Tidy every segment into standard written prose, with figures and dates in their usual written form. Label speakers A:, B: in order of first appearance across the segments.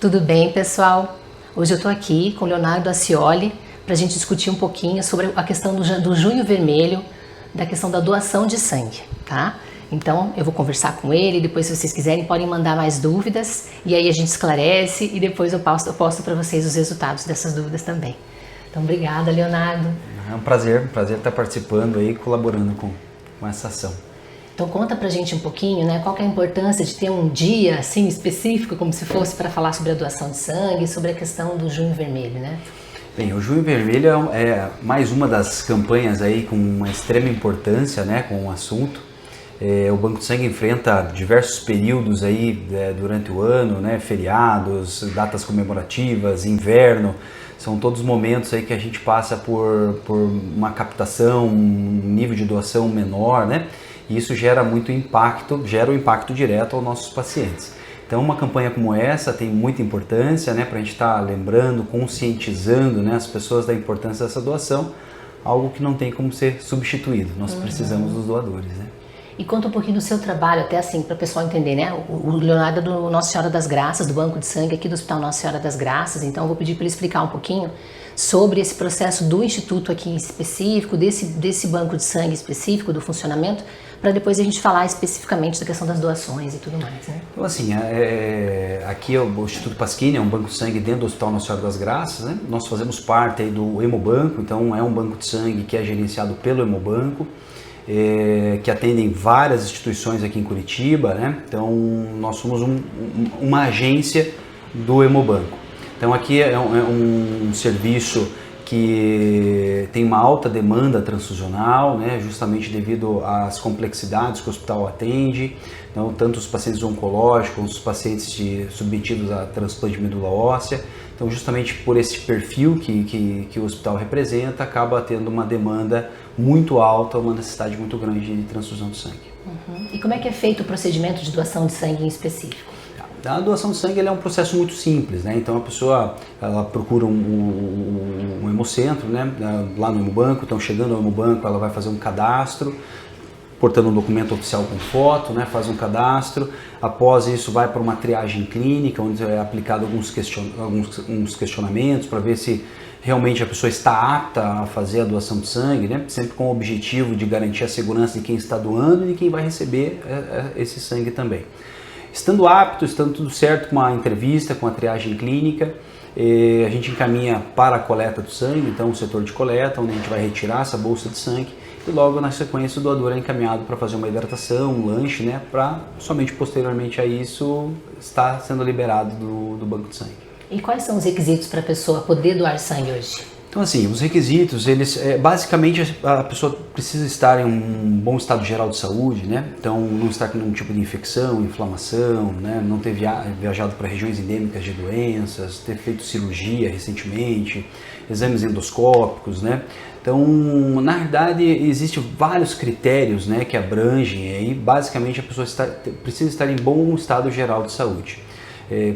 A: Tudo bem, pessoal? Hoje eu estou aqui com o Leonardo Acioli para a gente discutir um pouquinho sobre a questão do Junho Vermelho, da questão da doação de sangue, tá? Então eu vou conversar com ele, depois se vocês quiserem podem mandar mais dúvidas e aí a gente esclarece e depois eu posto para vocês os resultados dessas dúvidas também. Então obrigada, Leonardo.
B: É um prazer estar participando aí, colaborando com essa ação.
A: Então conta pra gente um pouquinho, né, qual que é a importância de ter um dia assim específico, como se fosse para falar sobre a doação de sangue, sobre a questão do Junho Vermelho, né?
B: Bem, o Junho Vermelho é mais uma das campanhas aí com uma extrema importância, né, com o assunto. O Banco de Sangue enfrenta diversos períodos aí durante o ano, né, feriados, datas comemorativas, inverno, são todos momentos aí que a gente passa por uma captação, um nível de doação menor, né? E isso gera um impacto direto aos nossos pacientes. Então uma campanha como essa tem muita importância, né, para a gente estar lembrando, conscientizando, né, as pessoas da importância dessa doação, algo que não tem como ser substituído, nós precisamos dos doadores, né?
A: E conta um pouquinho do seu trabalho, até assim, para o pessoal entender, né? O Leonardo é do Nossa Senhora das Graças, do Banco de Sangue aqui do Hospital Nossa Senhora das Graças, então eu vou pedir para ele explicar um pouquinho sobre esse processo do Instituto aqui em específico, desse banco de sangue específico, do funcionamento, para depois a gente falar especificamente da questão das doações e tudo mais, né?
B: Então assim, aqui o Instituto Pasquini é um banco de sangue dentro do Hospital Nossa Senhora das Graças, né? Nós fazemos parte aí do Hemobanco, então é um banco de sangue que é gerenciado pelo Hemobanco, que atendem várias instituições aqui em Curitiba, né? Então nós somos uma agência do Hemobanco. Então aqui é um serviço que tem uma alta demanda transfusional, né? Justamente devido às complexidades que o hospital atende, então, tanto os pacientes oncológicos, quanto os pacientes submetidos a transplante de medula óssea. Então justamente por esse perfil que o hospital representa, acaba tendo uma demanda muito alta, uma necessidade muito grande de transfusão de sangue.
A: E como é que é feito o procedimento de doação de sangue em específico?
B: A doação de sangue é um processo muito simples, né? Então a pessoa procura um hemocentro, né? Lá no Hemobanco, então chegando ao Hemobanco ela vai fazer um cadastro, portando um documento oficial com foto, né? Faz um cadastro, após isso vai para uma triagem clínica, onde é aplicado alguns questionamentos para ver se realmente a pessoa está apta a fazer a doação de sangue, né? Sempre com o objetivo de garantir a segurança de quem está doando e de quem vai receber esse sangue também. Estando apto, estando tudo certo com a entrevista, com a triagem clínica, a gente encaminha para a coleta do sangue, então o setor de coleta, onde a gente vai retirar essa bolsa de sangue e logo na sequência o doador é encaminhado para fazer uma hidratação, um lanche, né, para somente posteriormente a isso estar sendo liberado do banco de sangue.
A: E quais são os requisitos para a pessoa poder doar sangue hoje?
B: Então assim, os requisitos, basicamente a pessoa precisa estar em um bom estado geral de saúde, né? Então não estar com nenhum tipo de infecção, inflamação, né? Não ter viajado para regiões endêmicas de doenças, ter feito cirurgia recentemente, exames endoscópicos, né? Então, na verdade, existem vários critérios, né, que abrangem aí, basicamente a pessoa precisa estar em bom estado geral de saúde.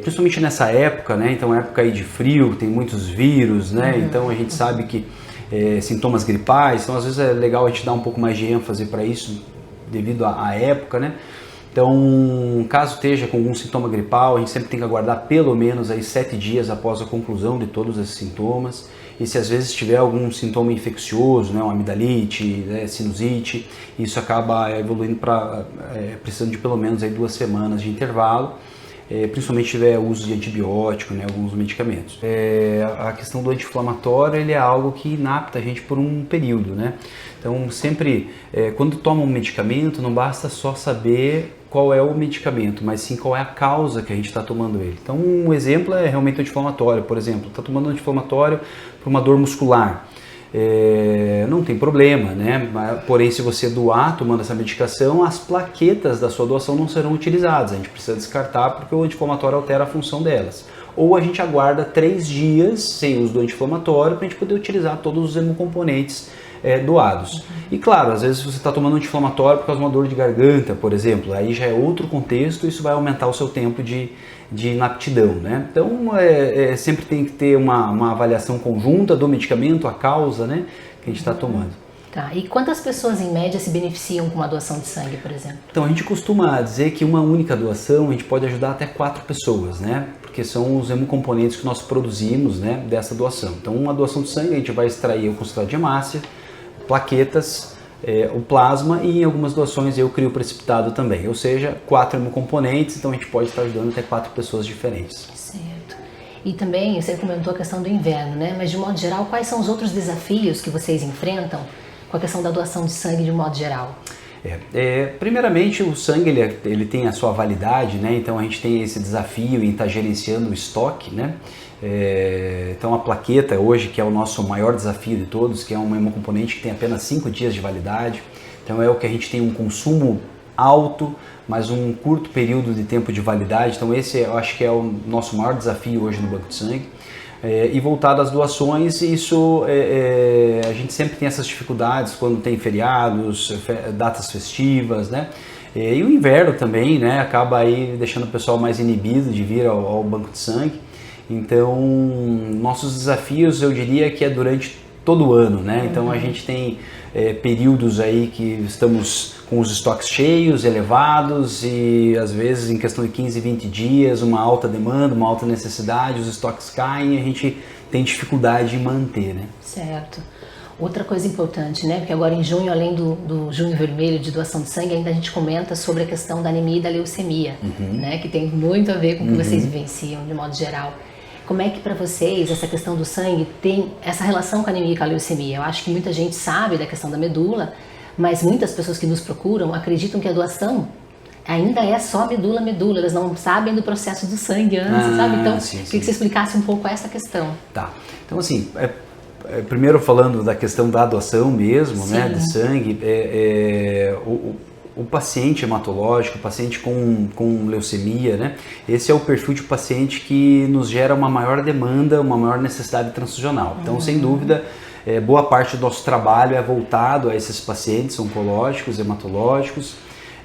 B: Principalmente nessa época, né? Então época aí de frio, tem muitos vírus, né? Então a gente sabe que sintomas gripais, então às vezes é legal a gente dar um pouco mais de ênfase para isso devido à época, né? Então, caso esteja com algum sintoma gripal, a gente sempre tem que aguardar pelo menos aí 7 dias após a conclusão de todos esses sintomas. E se às vezes tiver algum sintoma infeccioso, né, uma amidalite, né, sinusite, isso acaba evoluindo para precisando de pelo menos aí 2 semanas de intervalo. Principalmente se tiver uso de antibiótico, né, alguns medicamentos. A questão do anti-inflamatório, ele é algo que inapta a gente por um período, né? Então sempre, quando toma um medicamento, não basta só saber qual é o medicamento, mas sim qual é a causa que a gente está tomando ele. Então um exemplo é realmente o anti-inflamatório, por exemplo, está tomando anti-inflamatório por uma dor muscular. Não tem problema, né? Porém, se você doar tomando essa medicação, as plaquetas da sua doação não serão utilizadas. A gente precisa descartar porque o anti-inflamatório altera a função delas. Ou a gente aguarda 3 dias sem uso do anti-inflamatório para a gente poder utilizar todos os hemocomponentes doados. E claro, às vezes você está tomando anti-inflamatório por causa de uma dor de garganta, por exemplo, aí já é outro contexto, isso vai aumentar o seu tempo de inaptidão, né? Então sempre tem que ter uma avaliação conjunta do medicamento, a causa, né, que a gente está tomando.
A: Tá. E quantas pessoas em média se beneficiam com uma doação de sangue, por exemplo?
B: Então a gente costuma dizer que uma única doação a gente pode ajudar até 4 pessoas, né? Porque são os hemocomponentes que nós produzimos, né, dessa doação. Então uma doação de sangue a gente vai extrair o concentrado de hemácia, plaquetas, o plasma e em algumas doações eu crio o precipitado também. Ou seja, 4 hemocomponentes, então a gente pode estar ajudando até 4 pessoas diferentes.
A: Certo. E também você comentou a questão do inverno, né? Mas de modo geral, quais são os outros desafios que vocês enfrentam com a questão da doação de sangue de modo geral?
B: Primeiramente, o sangue ele tem a sua validade, né? Então a gente tem esse desafio em estar gerenciando o estoque, né? Então a plaqueta hoje, que é o nosso maior desafio de todos, que é um hemocomponente que tem apenas 5 dias de validade, então é o que a gente tem um consumo alto, mas um curto período de tempo de validade, então esse eu acho que é o nosso maior desafio hoje no banco de sangue. E voltado às doações, isso a gente sempre tem essas dificuldades quando tem feriados, datas festivas, né? E o inverno também, né, acaba aí deixando o pessoal mais inibido de vir ao banco de sangue. Então, nossos desafios eu diria que é durante todo o ano, né? Então a gente tem períodos aí que estamos com os estoques cheios, elevados e às vezes em questão de 15, 20 dias, uma alta demanda, uma alta necessidade, os estoques caem e a gente tem dificuldade em manter, né?
A: Certo. Outra coisa importante, né? Porque agora em junho, além do junho vermelho de doação de sangue, ainda a gente comenta sobre a questão da anemia e da leucemia, né? Que tem muito a ver com o que vocês vivenciam de modo geral. Como é que para vocês essa questão do sangue tem essa relação com a anemia e com a leucemia? Eu acho que muita gente sabe da questão da medula, mas muitas pessoas que nos procuram acreditam que a doação ainda é só medula, elas não sabem do processo do sangue antes, sabe? Então, queria que você explicasse um pouco essa questão.
B: Tá, então assim, primeiro falando da questão da doação mesmo, né, de sangue, o paciente hematológico, o paciente com leucemia, né, esse é o perfil de paciente que nos gera uma maior demanda, uma maior necessidade transfusional. Então, sem dúvida, boa parte do nosso trabalho é voltado a esses pacientes oncológicos, hematológicos.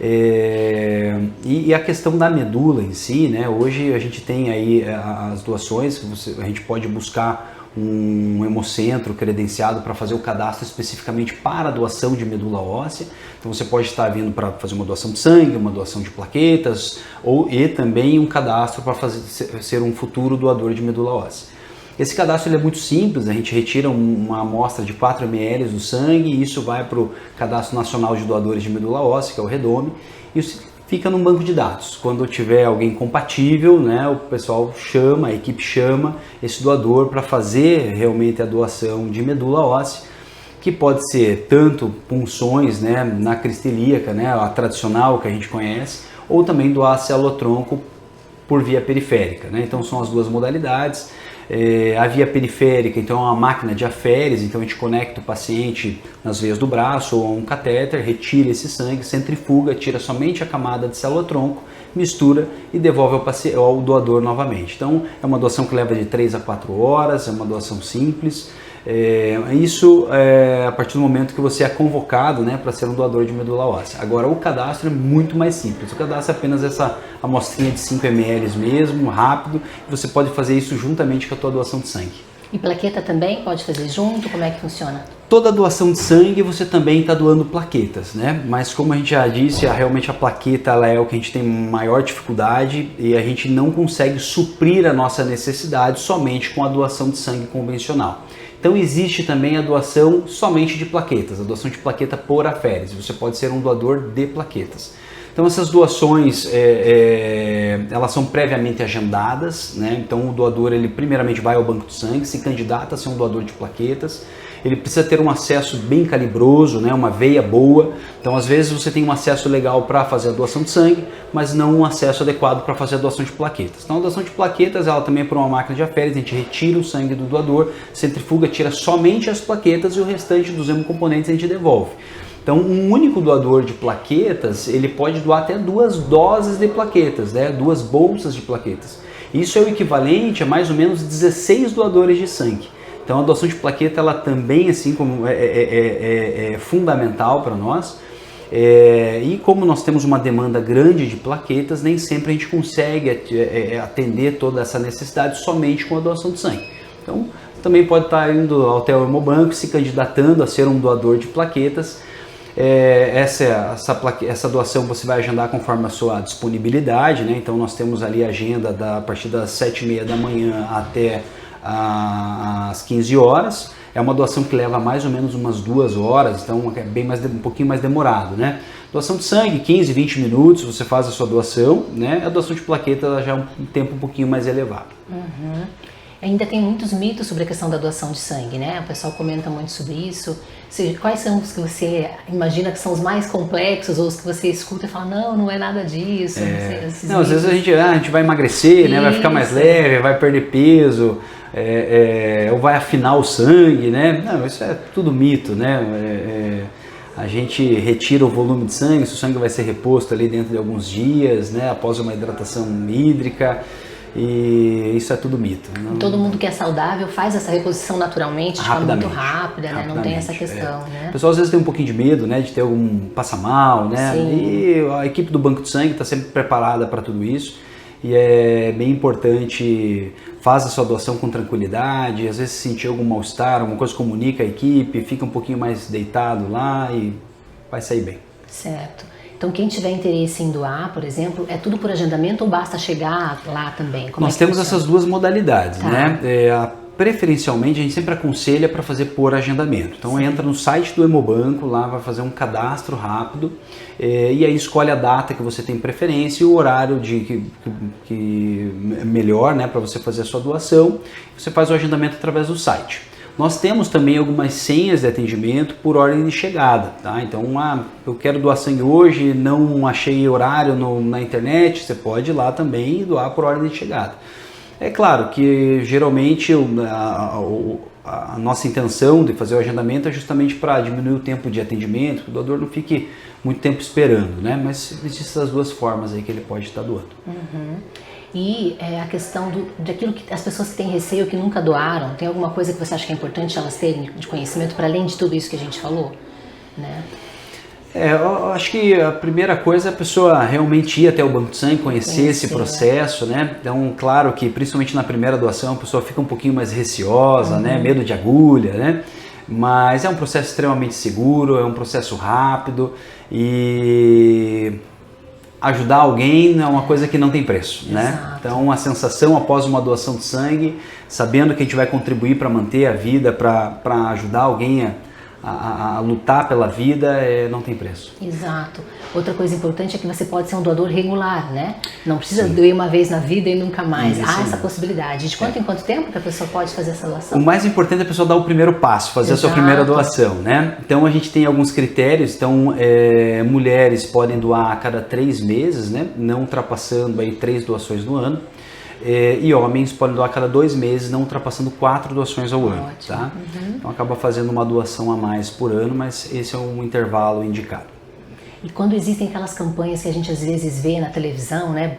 B: E a questão da medula em si, né, hoje a gente tem aí as doações, que a gente pode buscar um hemocentro credenciado para fazer o cadastro especificamente para a doação de medula óssea. Então você pode estar vindo para fazer uma doação de sangue, uma doação de plaquetas e também um cadastro para ser um futuro doador de medula óssea. Esse cadastro ele é muito simples, a gente retira uma amostra de 4 ml do sangue e isso vai para o Cadastro Nacional de Doadores de Medula Óssea, que é o REDOME, e isso fica num banco de dados. Quando tiver alguém compatível, né, o pessoal chama, a equipe chama esse doador para fazer realmente a doação de medula óssea, que pode ser tanto punções, né, na crista ilíaca, né, a tradicional que a gente conhece, ou também doar célula-tronco por via periférica, né? Então são as duas modalidades. A via periférica, então, é uma máquina de aférese, então a gente conecta o paciente nas veias do braço ou a um catéter, retira esse sangue, centrifuga, tira somente a camada de célula-tronco, mistura e devolve ao doador novamente. Então é uma doação que leva de 3 a 4 horas, é uma doação simples. Isso a partir do momento que você é convocado, né, para ser um doador de medula óssea. Agora o cadastro é muito mais simples, o cadastro é apenas essa amostrinha de 5 ml mesmo, rápido, e você pode fazer isso juntamente com a tua doação de sangue.
A: E plaqueta também pode fazer junto? Como é que funciona?
B: Toda doação de sangue você também está doando plaquetas, né? Mas como a gente já disse, realmente a plaqueta ela é o que a gente tem maior dificuldade e a gente não consegue suprir a nossa necessidade somente com a doação de sangue convencional. Então existe também a doação somente de plaquetas, a doação de plaqueta por aférese. Você pode ser um doador de plaquetas. Então essas doações elas são previamente agendadas, né? Então o doador ele primeiramente vai ao banco de sangue, se candidata a ser um doador de plaquetas. Ele precisa ter um acesso bem calibroso, né? Uma veia boa. Então às vezes você tem um acesso legal para fazer a doação de sangue, mas não um acesso adequado para fazer a doação de plaquetas. Então a doação de plaquetas ela também é por uma máquina de aférese, a gente retira o sangue do doador, centrifuga, tira somente as plaquetas e o restante dos hemocomponentes a gente devolve. Então, um único doador de plaquetas, ele pode doar até 2 doses de plaquetas, né? 2 bolsas de plaquetas. Isso é o equivalente a mais ou menos 16 doadores de sangue. Então, a doação de plaqueta, ela também, assim como é fundamental para nós. E como nós temos uma demanda grande de plaquetas, nem sempre a gente consegue atender toda essa necessidade somente com a doação de sangue. Então, também pode estar indo até o Hemobanco, se candidatando a ser um doador de plaquetas. Essa doação você vai agendar conforme a sua disponibilidade, né? Então nós temos ali a agenda a partir das 7h30 da manhã até às 15 horas. É uma doação que leva mais ou menos umas 2 horas, então é um pouquinho mais demorado, né? Doação de sangue, 15, 20 minutos, você faz a sua doação, né? A doação de plaqueta já é um tempo um pouquinho mais elevado.
A: Uhum. Ainda tem muitos mitos sobre a questão da doação de sangue, né? O pessoal comenta muito sobre isso. Quais são os que você imagina que são os mais complexos, ou os que você escuta e fala, não é nada disso?
B: Às vezes a gente vai emagrecer, né? Vai ficar mais leve, vai perder peso, ou vai afinar o sangue, né? Não, isso é tudo mito, né? A gente retira o volume de sangue, o sangue vai ser reposto ali dentro de alguns dias, né? Após uma hidratação hídrica. E isso é tudo mito.
A: Todo mundo que é saudável faz essa reposição naturalmente, de forma muito rápida, né? Não tem essa questão, né?
B: O pessoal às vezes tem um pouquinho de medo, né? De ter algum passa-mal, né?
A: Sim.
B: E a equipe do Banco de Sangue está sempre preparada para tudo isso. E é bem importante, faz a sua doação com tranquilidade, às vezes se sentir algum mal-estar, alguma coisa, comunica a equipe, fica um pouquinho mais deitado lá e vai sair bem.
A: Certo. Então, quem tiver interesse em doar, por exemplo, é tudo por agendamento ou basta chegar lá também?
B: Nós temos essas duas modalidades, né? Preferencialmente, a gente sempre aconselha para fazer por agendamento. Então, entra no site do Hemobanco, lá vai fazer um cadastro rápido e aí escolhe a data que você tem preferência e o horário que é melhor, né, para você fazer a sua doação. Você faz o agendamento através do site. Nós temos também algumas senhas de atendimento por ordem de chegada, tá? Então, eu quero doar sangue hoje, não achei horário na internet, você pode ir lá também e doar por ordem de chegada. É claro que geralmente a nossa intenção de fazer o agendamento é justamente para diminuir o tempo de atendimento, que o doador não fique muito tempo esperando, né? Mas existem essas duas formas aí que ele pode estar doando.
A: Uhum. E a questão daquilo que as pessoas que têm receio, que nunca doaram, tem alguma coisa que você acha que é importante elas terem de conhecimento, para além de tudo isso que a gente falou, né?
B: Eu acho que a primeira coisa é a pessoa realmente ir até o Banco de Sangue, conhecer esse processo, né? Então, claro que principalmente na primeira doação a pessoa fica um pouquinho mais receosa, né? Medo de agulha, né? Mas é um processo extremamente seguro, é um processo rápido e ajudar alguém é uma coisa que não tem preço, né? Então, a sensação após uma doação de sangue, sabendo que a gente vai contribuir para manter a vida, para ajudar alguém a lutar pela vida, não tem preço.
A: Exato. Outra coisa importante é que você pode ser um doador regular, né? Não precisa doer uma vez na vida e nunca mais. Há essa possibilidade. De quanto em quanto tempo que a pessoa pode fazer essa doação?
B: O mais importante é a pessoa dar o primeiro passo, fazer a sua primeira doação, né? Então a gente tem alguns critérios. Então mulheres podem doar a cada 3 meses, né? Não ultrapassando aí 3 doações no ano. E homens podem doar a cada 2 meses, não ultrapassando 4 doações ao ano, tá? Então acaba fazendo uma doação a mais por ano, mas esse é um intervalo indicado.
A: E quando existem aquelas campanhas que a gente às vezes vê na televisão, né,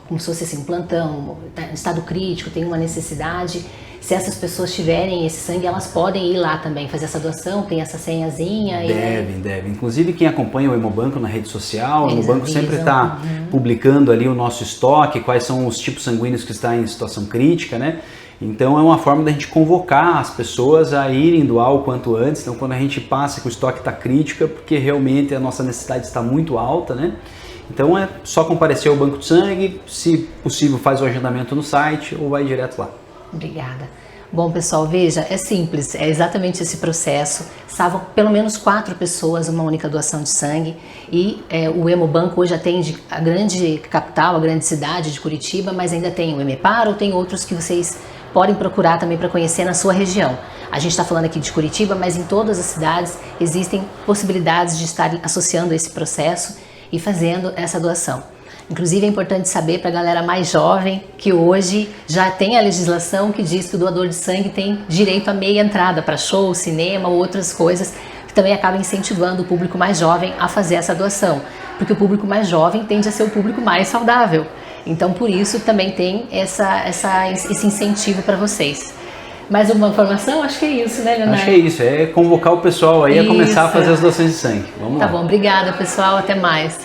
A: como se fosse assim, um plantão, estado crítico, tem uma necessidade, se essas pessoas tiverem esse sangue, elas podem ir lá também fazer essa doação, tem essa senhazinha?
B: Devem. Inclusive quem acompanha o Hemobanco na rede social, o Hemobanco sempre está publicando ali o nosso estoque, quais são os tipos sanguíneos que estão em situação crítica, né? Então é uma forma da gente convocar as pessoas a irem doar o quanto antes. Então quando a gente passa que o estoque está crítico é porque realmente a nossa necessidade está muito alta, né? Então é só comparecer ao Banco de Sangue, se possível faz o agendamento no site ou vai direto lá.
A: Obrigada. Bom, pessoal, veja, é simples, é exatamente esse processo. Salvam pelo menos 4 pessoas uma única doação de sangue e o Hemobanco hoje atende a grande capital, a grande cidade de Curitiba, mas ainda tem o Hemepar ou tem outros que vocês podem procurar também para conhecer na sua região. A gente está falando aqui de Curitiba, mas em todas as cidades existem possibilidades de estar associando esse processo e fazendo essa doação. Inclusive é importante saber para a galera mais jovem que hoje já tem a legislação que diz que o doador de sangue tem direito a meia entrada para show, cinema ou outras coisas, que também acaba incentivando o público mais jovem a fazer essa doação, porque o público mais jovem tende a ser o público mais saudável. Então por isso também tem esse incentivo para vocês. Mais uma informação? Acho que é isso, né, Leonardo?
B: Acho que é isso, é convocar o pessoal aí a começar a fazer as doações de sangue. Vamos lá.
A: Tá bom, obrigada pessoal, até mais.